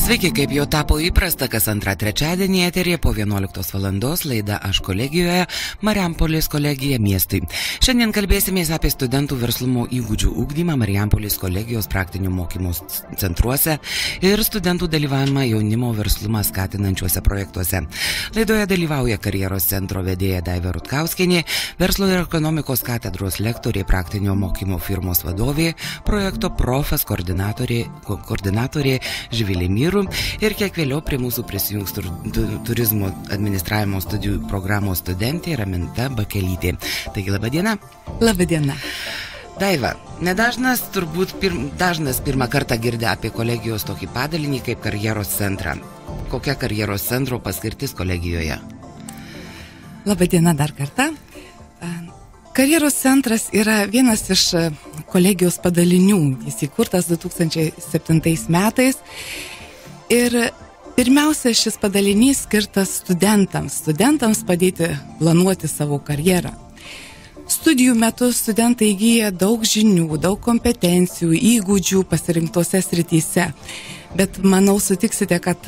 Sveiki, kaip jau tapo įprasta, kas antrą trečiadienį eteryje po 11 valandos laida Aš kolegijoje, Marijampolės kolegija miestui. Šiandien kalbėsimės apie studentų verslumo įgūdžių ugdymą Marijampolės kolegijos praktinių mokymų centruose ir studentų dalyvavimą jaunimo verslumą skatinančiuose projektuose. Laidoje dalyvauja karjeros centro vedėja Daiva Rutkauskienė, verslo ir ekonomikos katedros lektorė, praktinio mokymo firmos vadovė, projekto Profas koordinatorė Živilė Myru ir kiek vėliau prie mūsų prisijungs turizmo administravimo studijų programos studentė Raminta Bakelytė. Taigi, laba diena. Labą dieną. Daiva, nedažnas, turbūt dažnas pirmą kartą girdė apie kolegijos tokį padalinį kaip karjeros centrą. Kokia karjeros centro paskirtis kolegijoje? Labą dieną dar kartą. Karjeros centras yra vienas iš kolegijos padalinių. Jis įkurtas 2007 metais. Ir pirmiausia, šis padalinys skirtas studentams padėti planuoti savo karjerą. Studijų metu studentai įgyja daug žinių, daug kompetencijų, įgūdžių pasirinktose srityse. Bet manau, sutiksite, kad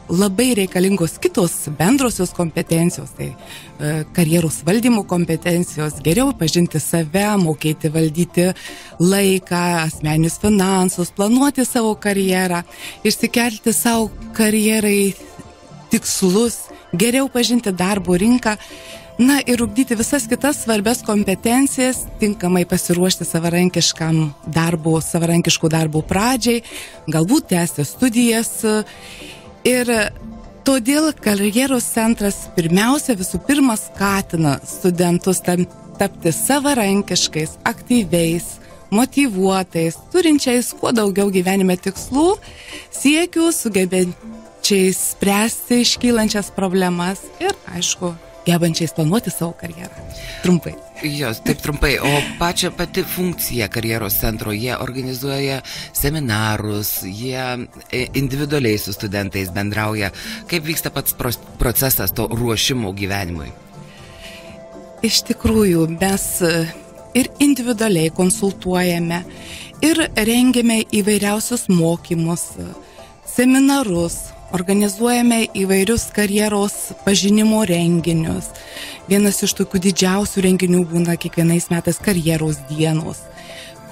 labai reikalingos kitos bendrosios kompetencijos, tai karjeros valdymo kompetencijos, geriau pažinti save, mokėti valdyti laiką, asmeninius finansus, planuoti savo karjerą, išsikelti savo karjerai tikslus, geriau pažinti darbo rinką, na ir ugdyti visas kitas svarbias kompetencijas, tinkamai pasiruošti savarankiškų darbų pradžiai, galbūt tęsti studijas. Ir todėl karjeros centras visų pirma skatina studentus tapti savarankiškais, aktyviais, motyvuotais, turinčiais kuo daugiau gyvenime tikslų, siekių, sugebančiais spręsti iškylančias problemas ir, aišku, gebančiais planuoti savo karjerą. Trumpai. Jos, taip trumpai. O pati funkcija karjeros centro, jie organizuoja seminarus, jie individualiai su studentais bendrauja. Kaip vyksta pats procesas to ruošimo gyvenimui? Iš tikrųjų, mes ir individualiai konsultuojame, ir rengiame įvairiausius mokymus, seminarus, organizuojame įvairius karjeros pažinimo renginius. Vienas iš tokių didžiausių renginių būna kiekvienais metais karjeros dienos,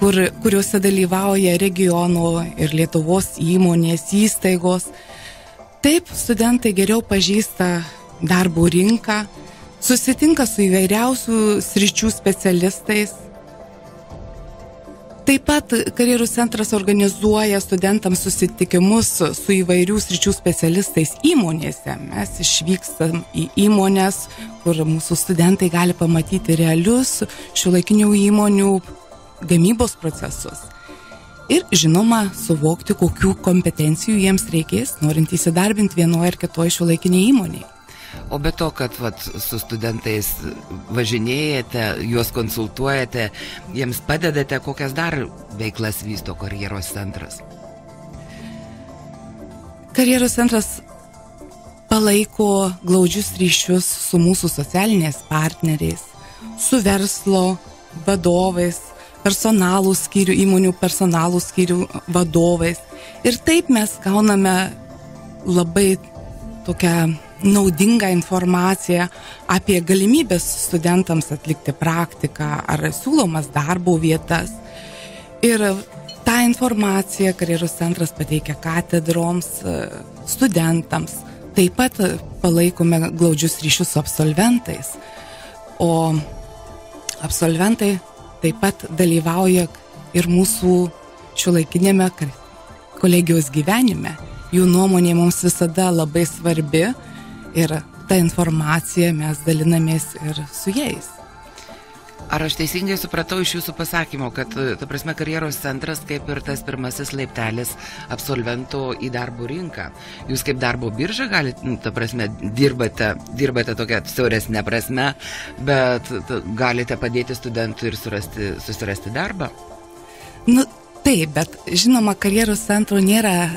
kuriuose dalyvauja regiono ir Lietuvos įmonės, įstaigos. Taip studentai geriau pažįsta darbo rinką, susitinka su įvairiausių sričių specialistais. Taip pat karjeros centras organizuoja studentams susitikimus su įvairių sričių specialistais įmonėse. Mes išvykstam į įmonės, kur mūsų studentai gali pamatyti realius šiuolaikinių įmonių gamybos procesus. Ir, žinoma, suvokti, kokių kompetencijų jiems reikės, norint įsidarbinti vienoje ar kitoje šiuolaikinėje įmonėje. O be to, kad su studentais važinėjate, juos konsultuojate, jiems padedate, kokias dar veiklas vysto karjeros centras? Karjeros centras palaiko glaudžius ryšius su mūsų socialiniais partneriais, su verslo vadovais, įmonių personalų skyrių vadovais. Ir taip mes gauname labai tokią naudingą informaciją apie galimybės studentams atlikti praktiką ar siūlomas darbo vietas. Ir tą informaciją karjeros centras pateikia katedroms, studentams. Taip pat palaikome glaudžius ryšius su absolventais. O absolventai taip pat dalyvauja ir mūsų šiuolaikinėme kolegijos gyvenime. Jų nuomonė mums visada labai svarbi. Ir tą informaciją mes dalinamės ir su jais. Ar aš teisingai supratau iš jūsų pasakymo, kad, karjeros centras kaip ir tas pirmasis laiptelis absolvento į darbo rinką? Jūs kaip darbo birža dirbate tokia siauresnė prasme, bet galite padėti studentui ir susirasti darbą? Taip, bet žinoma, karjeros centro nėra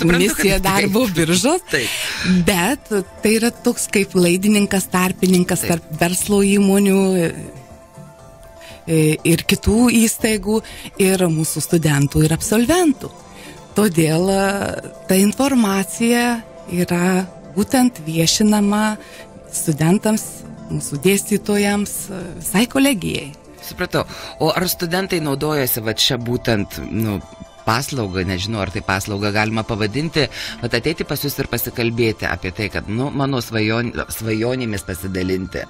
misija darbo biržos, bet tai yra toks kaip laidininkas, tarpininkas tarp verslo įmonių ir kitų įstaigų ir mūsų studentų ir absolventų. Todėl ta informacija yra būtent viešinama studentams, mūsų dėstytojams, visai kolegijai. Supratau. O ar studentai naudojasi čia būtent, paslaugą, nežinau, ar tai paslaugą galima pavadinti, ateiti pas jūs ir pasikalbėti apie tai, kad, mano svajonėmis pasidalinti.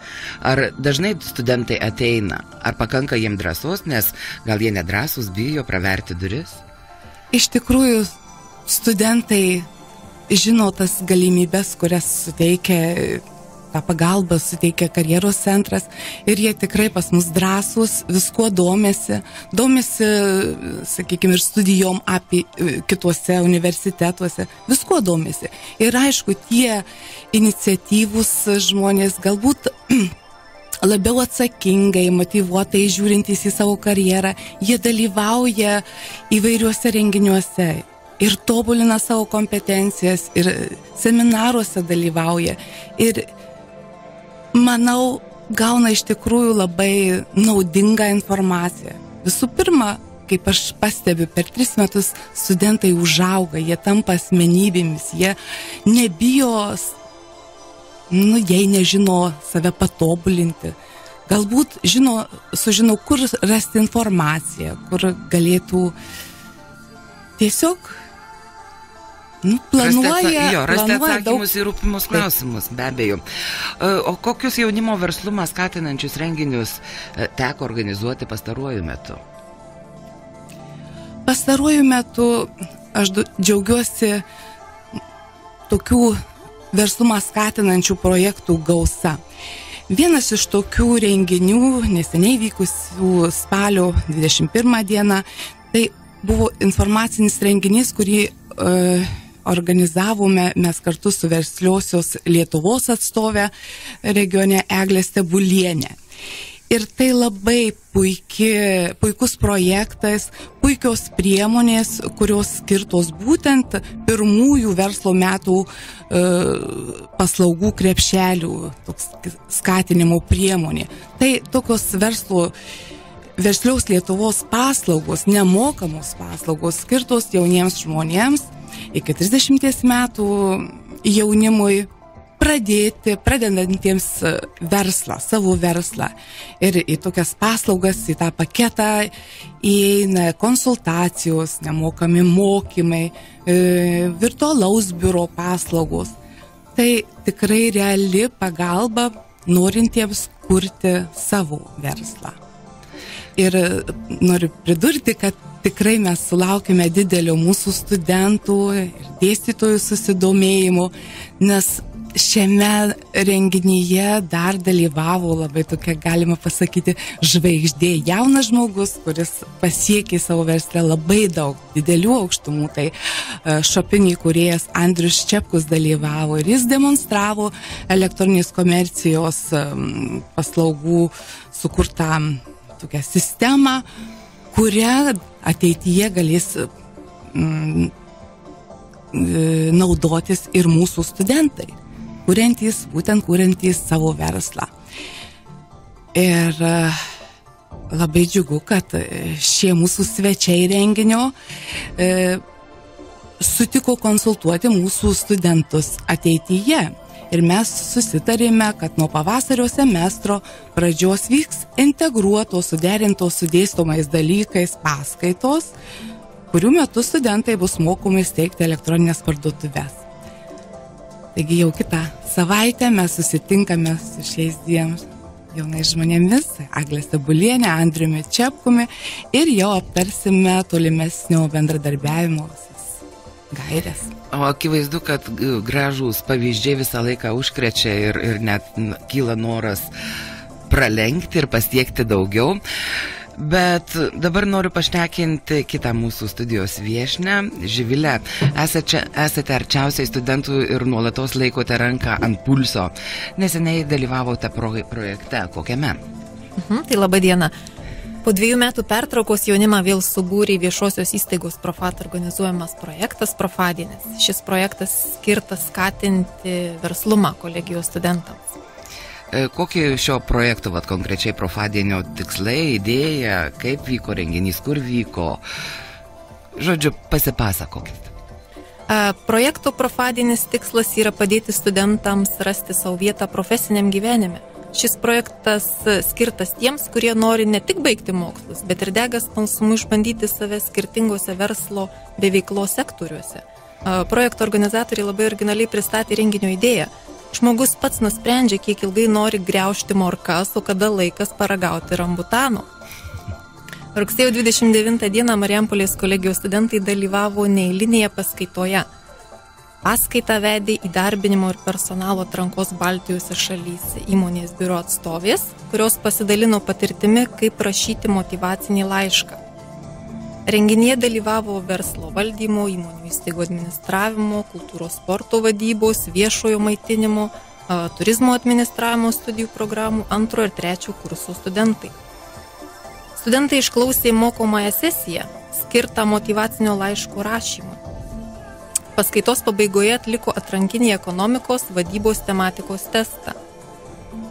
Ar dažnai studentai ateina? Ar pakanka jiems drąsos, nes gal jie nedrąsūs, bijo praverti duris? Iš tikrųjų, studentai žino tas galimybės, kurias suteikia tą pagalbą suteikia karjeros centras ir jie tikrai pas mus drąsūs, viskuo domisi, sakykime, ir studijom apie kituose universitetuose, viskuo domisi. Ir aišku, tie iniciatyvūs žmonės galbūt labiau atsakingai, motyvuotai žiūrintys į savo karjerą, jie dalyvauja įvairiuose renginiuose ir tobulina savo kompetencijas, ir seminaruose dalyvauja. Ir manau, gauna iš tikrųjų labai naudingą informaciją. Visų pirma, kaip aš pastebiu, per 3 metus studentai užauga, jie tampa asmenybėmis, jie nebijo, jei nežino save patobulinti. Galbūt sužino, kur rasti informaciją, kur galėtų tiesiog rasti atsakymus į rūpimus klausimus, be abejo. O kokius jaunimo verslumą skatinančius renginius teko organizuoti pastaruoju metu? Pastaruoju metu aš džiaugiuosi tokių verslumą skatinančių projektų gausa. Vienas iš tokių renginių, neseniai vykusių spalio 21 dieną, tai buvo informacinis renginys, kurį organizavome mes kartu su Versliosios Lietuvos atstovė regione Eglė Stebulienė. Ir tai labai puikus projektas, puikios priemonės, kurios skirtos būtent pirmųjų verslo metų paslaugų krepšelių, toks skatinimo priemonė. Tai tokios Verslios Lietuvos paslaugos, nemokamos paslaugos, skirtos jauniems žmonėms iki 30 metų jaunimui pradedantiems verslą, savo verslą. Ir į tokias paslaugas, į tą paketą įeina konsultacijos, nemokami mokymai, virtualaus biuro paslaugos. Tai tikrai reali pagalba norintiems kurti savo verslą. Ir noriu pridurti, kad tikrai mes sulaukime didelio mūsų studentų ir dėstytojų susidomėjimo, nes šiame renginyje dar dalyvavo labai tokia, galima pasakyti, žvaigždė, jaunas žmogus, kuris pasiekė savo verslę labai daug didelių aukštumų. Tai Shopping įkūrėjas Andrius Čepkus dalyvavo ir jis demonstravo elektroninės komercijos paslaugų sukurtą tokią sistemą, kurią ateityje galės naudotis ir mūsų studentai, kuriantys savo verslą. Ir labai džiugu, kad šie mūsų svečiai renginio sutiko konsultuoti mūsų studentus ateityje. Ir mes susitarėme, kad nuo pavasario semestro pradžios vyks integruotos, suderintos su dėstomais dalykais paskaitos, kurių metu studentai bus mokomi steigti elektroninės parduotuves. Taigi jau kitą savaitę mes susitinkame su šiais dviem jaunais žmonėmis, Eglė Stebulienė, Andriumi Čepkumi, ir jau aptarsime tolimesnio bendradarbiavimo gairės. O akivaizdu, kad gražūs pavyzdžiai visą laiką užkrečia ir net kyla noras pralenkti ir pasiekti daugiau. Bet dabar noriu pašnekinti kitą mūsų studijos viešnią, Živilę. Esate arčiausiai studentų ir nuolatos laikote ranką ant pulso. Neseniai dalyvavote projekte. Kokiame? Tai laba diena. Po 2 metų pertraukos jaunimą vėl subūrė viešosios įstaigos Profat organizuojamas projektas Profadienis. Šis projektas skirtas skatinti verslumą kolegijos studentams. Kokie šio projekto konkrečiai Profadienio tikslai, idėja, kaip vyko renginys, kur vyko? žodžiu, pasipasakokit. Projekto Profadienis tikslas yra padėti studentams rasti savo vietą profesiniam gyvenime. Šis projektas skirtas tiems, kurie nori ne tik baigti mokslus, bet ir dega smalsumu išbandyti save skirtingose verslo bei veiklos sektoriuose. Projekto organizatoriai labai originaliai pristatė renginio idėją. Žmogus pats nusprendžia, kiek ilgai nori griaužti morkas, o kada laikas paragauti rambutano. Rugsėjo 29 dieną Marijampolės kolegijos studentai dalyvavo neeilinėje paskaitoje. Paskaitą vedė įdarbinimo ir personalo atrankos Baltijos šalyse įmonės biuro atstovės, kurios pasidalino patirtimi, kaip rašyti motyvacinį laišką. Renginyje dalyvavo verslo valdymo, įmonių įstaigų administravimo, kultūros sporto vadybos, viešojo maitinimo, turizmo administravimo studijų programų 2 ir 3 kursų studentai. Studentai išklausė mokomąją sesiją, skirtą motyvacinio laiško rašymui. Paskaitos pabaigoje atliko atrankinį ekonomikos vadybos tematikos testą.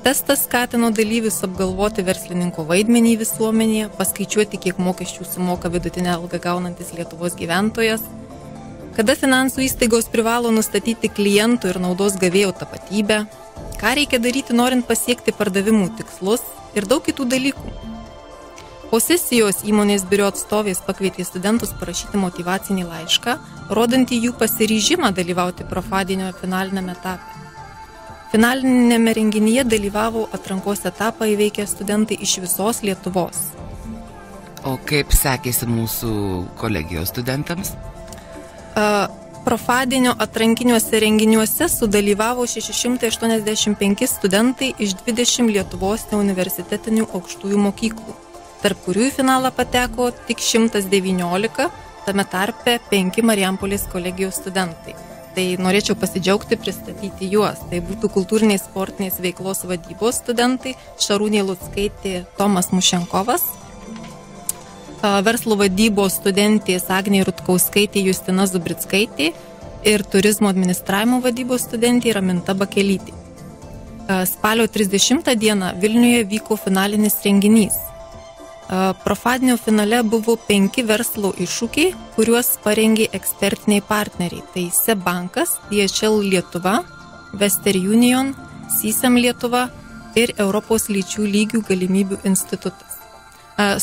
Testas skatino dalyvius apgalvoti verslininko vaidmenį visuomenėje, paskaičiuoti, kiek mokesčių sumoka vidutinę algą gaunantis Lietuvos gyventojas, kada finansų įstaigos privalo nustatyti klientų ir naudos gavėjo tapatybę, ką reikia daryti norint pasiekti pardavimų tikslus ir daug kitų dalykų. Po sesijos įmonės biuro atstovės pakvietė studentus parašyti motyvacinį laišką, rodantį jų pasiryžimą dalyvauti Profadienio finalinėme etape. Finalinėme renginyje dalyvavo atrankos etapą įveikę studentai iš visos Lietuvos. O kaip sekėsi mūsų kolegijos studentams? Profadienio atrankiniuose renginiuose sudalyvavo 685 studentai iš 20 Lietuvos universitetinių aukštųjų mokyklų, tarp kurių į finalą pateko tik 119, tame tarpe 5 Marijampolės kolegijos studentai. Tai norėčiau pasidžiaugti, pristatyti juos. Tai būtų kultūrinės sportinės veiklos vadybos studentai Šarūnė Luckaitė, Tomas Mušenkovas, verslo vadybos studentės Agnė Rutkauskaitė, Justina Zubrickaitė ir turizmo administravimo vadybos studentė Raminta Bakelytė. Spalio 30 dieną Vilniuje vyko finalinis renginys. Profadienio finale buvo 5 verslo iššūkiai, kuriuos parengė ekspertiniai partneriai. Tai SEB bankas, DHL Lietuva, Western Union, CSAM Lietuva ir Europos lyčių lygių galimybių institutas.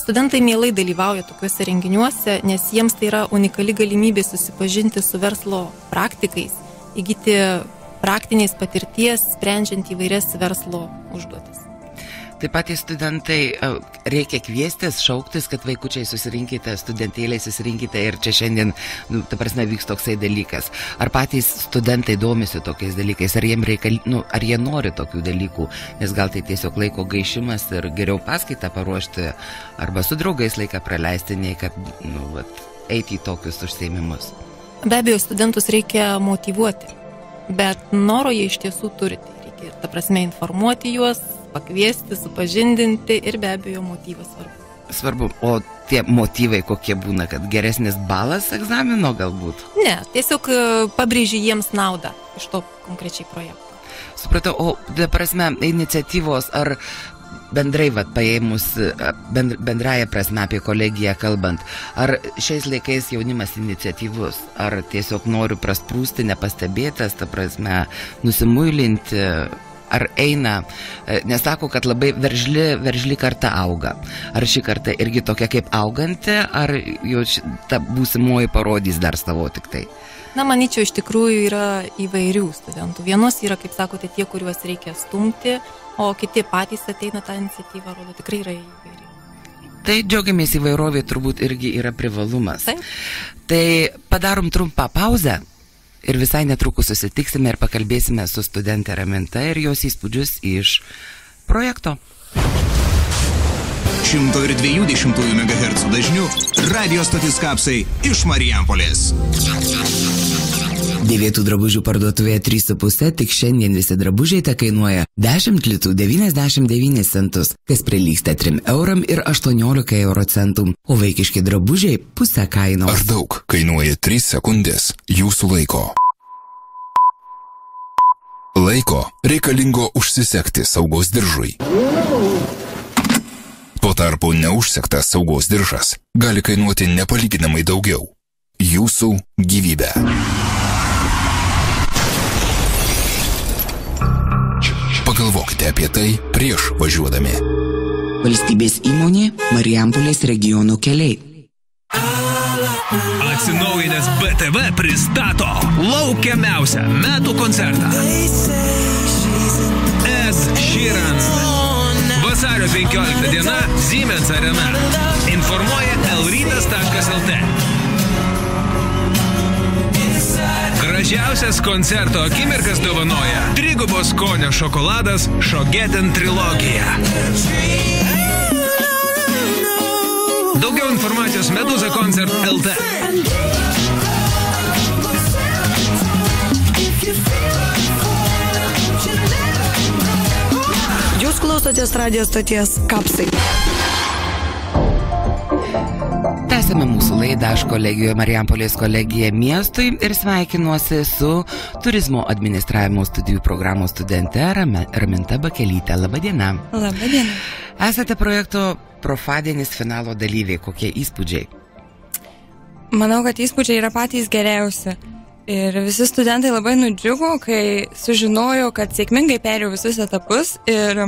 Studentai mielai dalyvauja tokiuose renginiuose, nes jiems tai yra unikali galimybė susipažinti su verslo praktikais, įgyti praktinės patirties, sprendžiant įvairias verslo užduotis. Taip pat studentai reikia kviestis, šauktis, kad vaikučiai susirinkite, studentėliai susirinkite ir čia šiandien, ta prasme, vyks toksai dalykas. Ar patys studentai domisi tokiais dalykais, ar ar jie nori tokių dalykų, nes gal tai tiesiog laiko gaišimas ir geriau paskaitą paruošti arba su draugais laiką praleisti, nei kad eiti į tokius užsiėmimus. Be abejo, studentus reikia motyvuoti, bet noro jie iš tiesų turite. Reikia, ta prasme, informuoti juos, pakviesti, supažindinti ir be abejo motyvas svarbu. Svarbu, o tie motyvai kokie būna, kad geresnis balas egzamino galbūt? Ne, tiesiog pabrėži jiems naudą iš to konkrečiai projekto. Supratau, o ta prasme iniciatyvos ar bendrai paėmus bendraja prasme apie kolegiją kalbant, ar šiais laikais jaunimas iniciatyvus, ar tiesiog noriu prasprūsti, nepastebėtas, ta prasme nusimuilinti, ar eina, nes sako, kad labai veržli karta auga. Ar ši karta irgi tokia kaip auganti, ar jau ta būsimoji parodys dar savo tik tai? Na, manyčiau, iš tikrųjų yra įvairių studentų. Vienos yra, kaip sakote, tie, kuriuos reikia stumti, o kiti patys ateina tą iniciatyvą, rodo, tikrai yra įvairių. Tai džiaugiamės įvairovė turbūt irgi yra privalumas. Taip. Tai padarom trumpą pauzę. Ir visai netrukus susitiksime ir pakalbėsime su studente Raminta ir jos įspūdžius iš projekto. 102,2 MHz dažniu radio stotis Kapsai iš Marijampolės. Dėvėtų drabužių parduotuvėje 3,5, tik šiandien visi drabužiai te kainuoja 10 litų 99 centus, kas prilygsta 3 euram ir 18 euro centų, o vaikiški drabužiai pusę kainos. Ar daug kainuoja 3 sekundės jūsų laiko? Laiko reikalingo užsisekti saugos diržui. Tuo tarpu neužsegtas saugos diržas gali kainuoti nepalyginamai daugiau. jūsų gyvybę. Pagalvokite apie tai prieš važiuodami. Valstybės įmonė Marijampolės regiono keliai. Atsinaujinęs BTV pristato laukiamiausią metų koncertą. Ed Sheeran. Vasario 15 diena Siemens Arena. Informuoja elrytas.lt. Gražiausias koncerto akimirkas dovanoja trigubos skonio šokoladas Šogeten trilogija. Daugiau informacijos Meduza Koncert LT. Jūs klausotės radijos stoties Kapsai. Tęsime mūsų laidą, aš kolegijoje Marijampolės kolegija miestui ir sveikinuosi su turizmo administravimo studijų programos studente Raminta Bakelytė. Labadiena. Labadiena. Esate projekto Profadienis finalo dalyviai. Kokie įspūdžiai? Manau, kad įspūdžiai yra patys geriausi. Ir visi studentai labai nudžiugo, kai sužinojo, kad sėkmingai perėjo visus etapus ir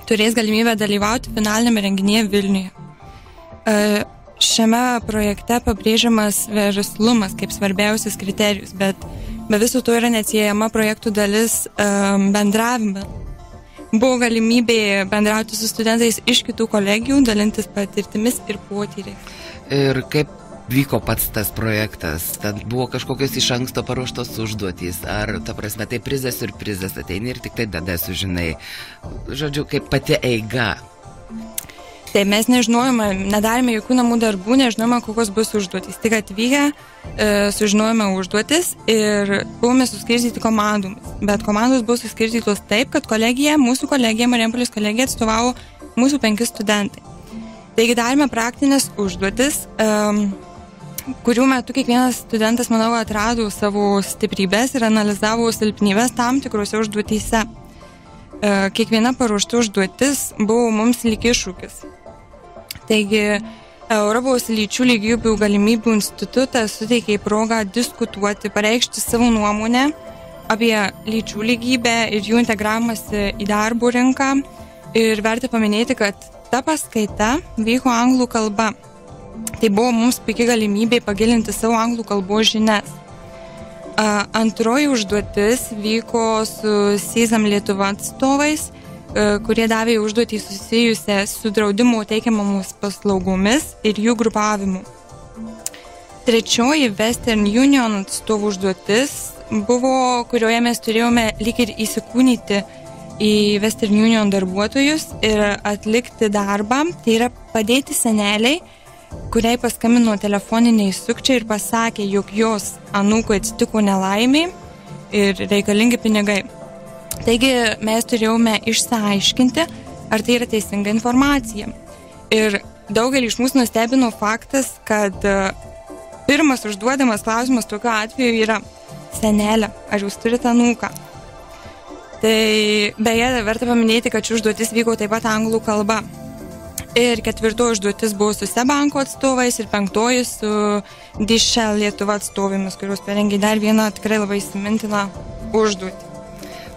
turės galimybę dalyvauti finalinėme renginyje Vilniuje. Šiame projekte pabrėžiamas verslumas kaip svarbiausias kriterijus, bet be viso to yra neatsiejama projektų dalis bendravime. Buvo galimybė bendrauti su studentais iš kitų kolegijų, dalintis patirtimis ir potyriais. Ir kaip vyko pats tas projektas? Ten buvo kažkokios iš anksto paruoštos užduotys, ar ta prasme tai prizas ir prizas ateini ir tik tai tada sužinai, žodžiu, kaip pati eiga? Tai mes nežinojome, nedarėme jokių namų darbų, nežinojome, kokios bus užduotys. Tik atvykę sužinojome užduotis ir buvome suskirstyti komandomis. Bet komandos buvo suskirstytos taip, kad mūsų kolegija, Marijampolės kolegija atstovavo mūsų 5 studentai. Taigi darėme praktinės užduotis, kurių metu kiekvienas studentas, manau, atrado savo stiprybės ir analizavo silpnybės tam tikrose užduotyse. Kiekviena paruošta užduotis buvo mums lyg iššūkis. Taigi, Europos lyčių lygybių galimybių institutas suteikė progą diskutuoti, pareikšti savo nuomonę apie lyčių lygybę ir jų integravimąsi į darbo rinką. Ir verta paminėti, kad ta paskaita vyko anglų kalba. Tai buvo mums puikia galimybė pagilinti savo anglų kalbos žinias. Antroji užduotis vyko su Seizam Lietuva atstovais, kurie davė užduotį susijusią su draudimo teikiamomis paslaugomis ir jų grupavimu. Trečioji Western Union atstovų užduotis buvo, kurioje mes turėjome lyg ir įsikūnyti į Western Union darbuotojus ir atlikti darbą, tai yra padėti seneliai, kuriai paskambino telefoniniai sukčiai ir pasakė, jog jos anūkui atsitiko nelaimiai ir reikalingi pinigai. Taigi mes turėjome išsiaiškinti, ar tai yra teisinga informacija. Ir daugelį iš mūsų nustebino faktas, kad pirmas užduodamas klausimas tokiu atveju yra: senelė, ar jūs turite anūką? Tai beje, verta paminėti, kad ši užduotis vyko taip pat anglų kalba. Ir ketvirtoji užduotis buvo su Sebanko atstovais ir penktoji su Dišel Lietuva atstovėmis, kurios parengė dar vieną tikrai labai įsimintiną užduotį.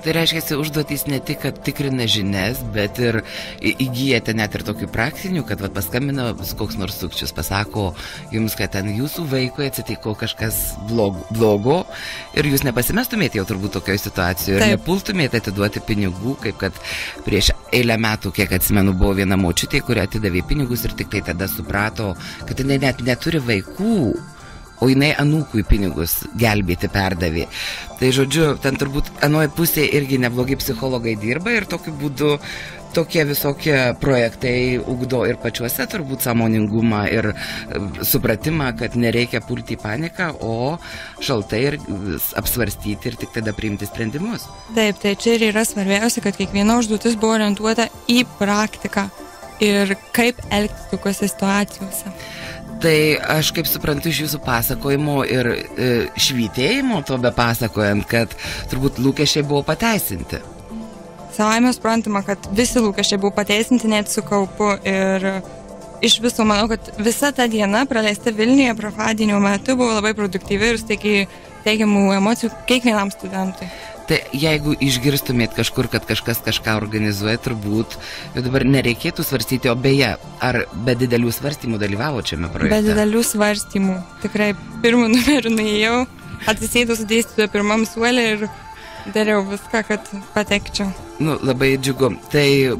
Tai reiškia, užduotys ne tik, kad tikrina žinias, bet ir įgyjate net ir tokių praktinių, kad paskambino koks nors sukčius, pasako jums, kad ten jūsų vaikui atsitiko kažkas blogo ir jūs nepasimestumėte jau turbūt tokioje situacijoje ir nepultumėte atiduoti pinigų, kaip kad prieš eilę metų, kiek atsimenu, buvo viena močiutė, kuri atidavė pinigus ir tik tai tada suprato, kad jinai net neturi vaikų, o jinai anūkui pinigus gelbėti perdavė. Tai žodžiu, ten turbūt anoje pusėje irgi neblogi psichologai dirba ir tokiu būdu tokie visokie projektai ugdo ir pačiuose turbūt sąmoningumą ir supratimą, kad nereikia pulti į paniką, o šaltai ir apsvarstyti ir tik tada priimti sprendimus. Taip, tai čia ir yra svarbiausia, kad kiekviena užduotis buvo orientuota į praktiką ir kaip elgtis tokiuose situacijose. Tai aš kaip suprantu iš jūsų pasakojimo ir švytėjimo to be pasakojant, kad turbūt lūkesčiai buvo pateisinti. Savaime suprantama, kad visi lūkesčiai buvo pateisinti net su kaupu ir iš viso manau, kad visa ta diena praleista Vilniuje profadienio metu buvo labai produktyvi ir suteikė teigiamų emocijų kiekvienam studentui. Tai jeigu išgirstumėt kažkur, kad kažkas kažką organizuoja, turbūt jau dabar nereikėtų svarstyti, o beje, ar be didelių svarstymų dalyvavo šiame projekte? Be didelių svarstymų. Tikrai pirmų numerų nuėjau, atsisėdau su dėstytoju pirmam suolė ir dariau viską, kad patekčiau. Labai džiugu. Tai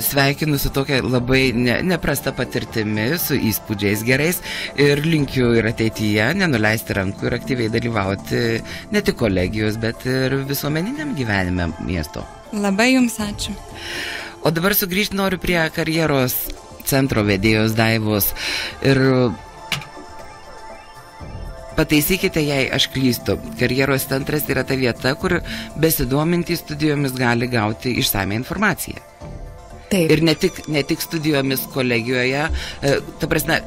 sveikinu su tokia labai neprasta patirtimi, su įspūdžiais gerais ir linkiu ir ateityje nenuleisti rankų ir aktyviai dalyvauti ne tik kolegijos, bet ir visuomeniniam gyvenime miesto. Labai jums ačiū. O dabar sugrįžti noriu prie karjeros centro vedėjos Daivos ir pataisykite, jei aš klystu. Karjeros centras yra ta vieta, kur besidomintys studijomis gali gauti išsamią informaciją. Taip. Ir ne tik studijomis kolegijoje, ta prasme,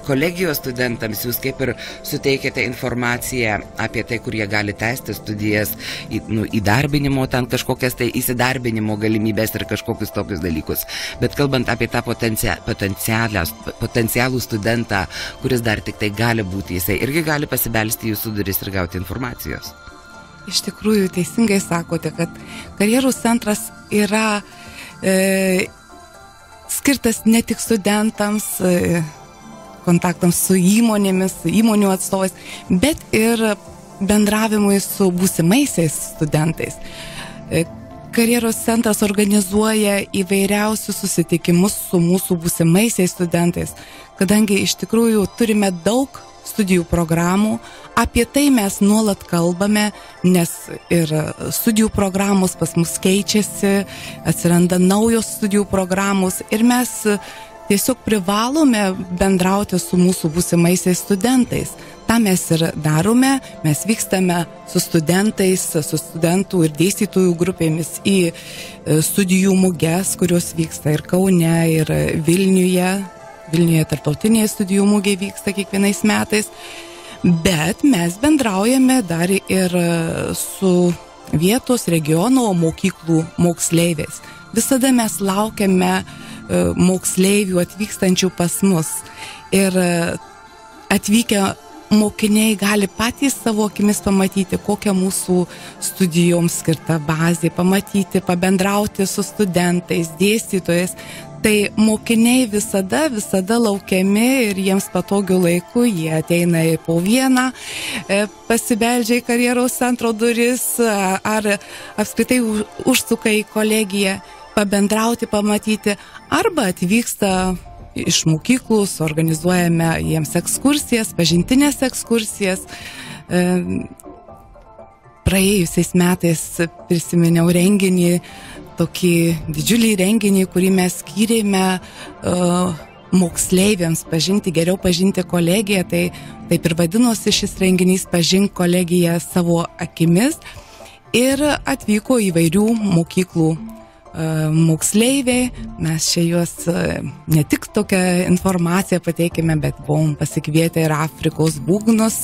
kolegijos studentams jūs kaip ir suteikėte informaciją apie tai, kur jie gali tęsti studijas, įdarbinimo, ten kažkokias tai įsidarbinimo galimybės ir kažkokius tokius dalykus. Bet kalbant apie tą potencialų studentą, kuris dar tik tai gali būti, jisai irgi gali pasibelsti jūsų duris ir gauti informacijos. Iš tikrųjų, teisingai sakote, kad karjeros centras yra skirtas ne tik studentams, kontaktams su įmonėmis, įmonių atstovais, bet ir bendravimui su būsimaisiais studentais. Karjeros centras organizuoja įvairiausius susitikimus su mūsų būsimaisiais studentais, kadangi iš tikrųjų turime daug studijų programų, apie tai mes nuolat kalbame, nes ir studijų programos pas mus keičiasi, atsiranda naujos studijų programos ir mes tiesiog privalome bendrauti su mūsų būsimaisiais studentais. Ta mes ir darome, mes vykstame su studentais, su studentų ir dėstytojų grupėmis į studijų muges, kurios vyksta ir Kaune, ir Vilniuje. Vilniuje tarptautinėje studijų mugė vyksta kiekvienais metais, bet mes bendraujame dar ir su vietos regiono mokyklų moksleiviais. Visada mes laukiame moksleivių atvykstančių pas mus ir atvykę mokiniai gali patys savo akimis pamatyti, kokia mūsų studijoms skirta bazė, pamatyti, pabendrauti su studentais, dėstytojais. Tai mokiniai visada laukiami ir jiems patogiu laiku, jie ateina po vieną, pasibeldžia į karjeros centro duris ar apskritai užsuka į kolegiją, pabendrauti, pamatyti, arba atvyksta iš mokyklų, suorganizuojame jiems ekskursijas, pažintinės ekskursijas. Praėjusiais metais prisiminiau renginį, tokį didžiulį renginį, kurį mes skyrėme moksleiviams geriau pažinti kolegiją, tai taip ir vadinosi šis renginys Pažink kolegiją savo akimis, ir atvyko įvairių mokyklų moksleiviai, mes čia juos ne tik tokią informaciją pateikėme, bet buvom pasikvietę ir Afrikos būgnus,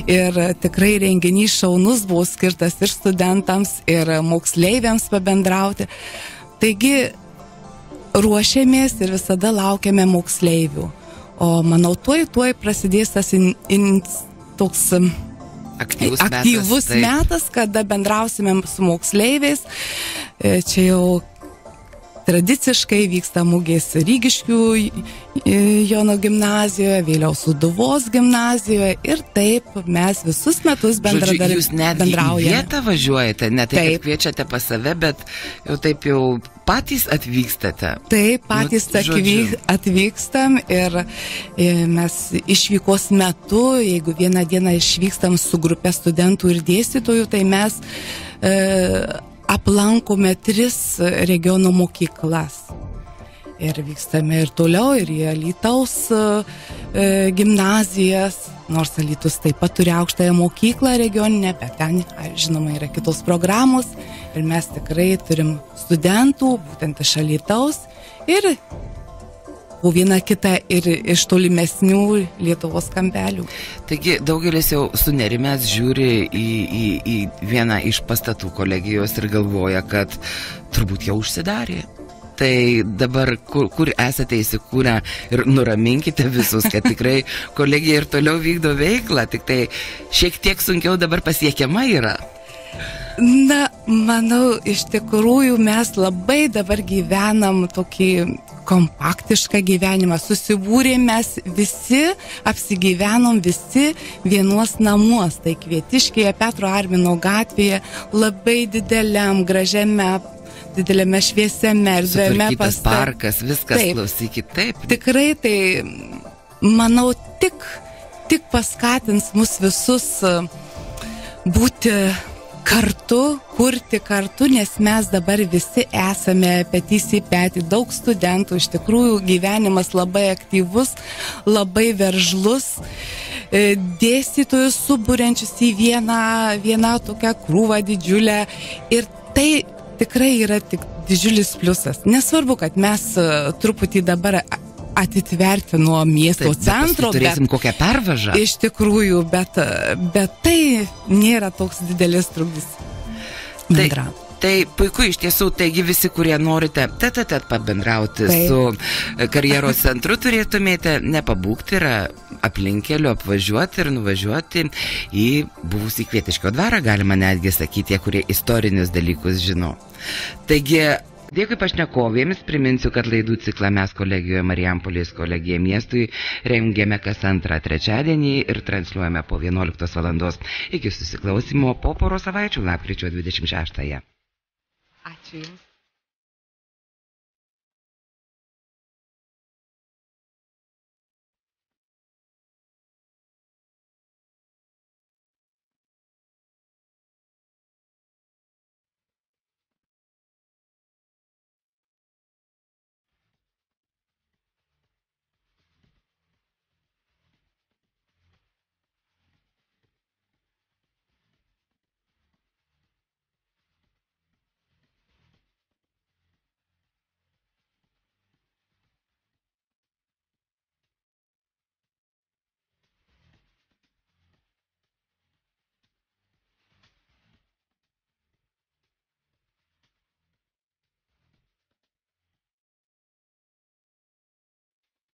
ir tikrai renginys šaunus buvo skirtas ir studentams, ir moksleiviams pabendrauti. Taigi ruošiamės ir visada laukiame moksleivių. O manau, tuoj prasidės tas toks aktyvus metas, kada bendrausime su moksleiviais. Čia jau tradiciškai vyksta mugės Rygiškių Jono gimnazijoje, vėliau Sūduvos gimnazijoje, ir taip mes visus metus bendradarbiaujame. Jūs netgi į vietą važiuojate, ne tai, kad kviečiate pas save, bet jau taip jau patys atvykstate. Taip, patys atvykstam, ir mes išvykos metu, jeigu vieną dieną išvykstam su grupė studentų ir dėstytojų, tai mes aplankome 3 regiono mokyklas. Ir vykstame ir toliau, ir į Alytaus gimnazijas, nors Alytus taip pat turi aukštąją mokyklą regioninę, bet ten, žinoma, yra kitos programos, ir mes tikrai turim studentų, būtent iš Alytaus, ir po vieną kitą ir iš tolimesnių Lietuvos kampelių. Taigi daugelis jau sunerimęs žiūri į vieną iš pastatų kolegijos ir galvoja, kad turbūt jau užsidarė. tai dabar kur esate įsikūrę ir nuraminkite visus, kad tikrai kolegija ir toliau vykdo veiklą, tik tai šiek tiek sunkiau dabar pasiekiama yra. Na, manau, iš tikrųjų mes labai dabar gyvenam tokį kompaktišką gyvenimą. Susibūrėm mes visi, apsigyvenom visi vienos namuos. Tai Kvietiškėje, Petro Armino gatvėje, labai dideliam, dideliame šviesiame erdviame pastate. Sutvarkytas parkas, viskas, taip. Klausykit, taip. Tikrai tai, manau, tik paskatins mus visus būti kartu, kurti kartu, nes mes dabar visi esame petys į petį, daug studentų, iš tikrųjų gyvenimas labai aktyvus, labai veržlus, dėstytojus suburiančius į vieną tokią krūvą didžiulę ir tai tikrai yra tik didžiulis pliusas. Nesvarbu, kad mes truputį dabar atitverti nuo miesto centro, turėsim kokią pervažą. Iš tikrųjų, bet tai nėra toks didelis trukdys bendrauti. Tai puiku, iš tiesų, taigi visi, kurie norite pabendrauti su karjeros centru, turėtumėte nepabūgti ir aplinkeliu apvažiuoti ir nuvažiuoti į buvusį Kvietiškio dvarą, galima netgi sakyti, tie, kurie istorinius dalykus žino. Taigi, dėkui pašnekovėms, priminsiu, kad laidų ciklą mes kolegijoje Marijampolės kolegija miestui rengėme kas antrą trečiadienį ir transliuojame po 11 valandos. Iki susiklausimo po poros savaičių lapkričio 26. Ačiū Jums.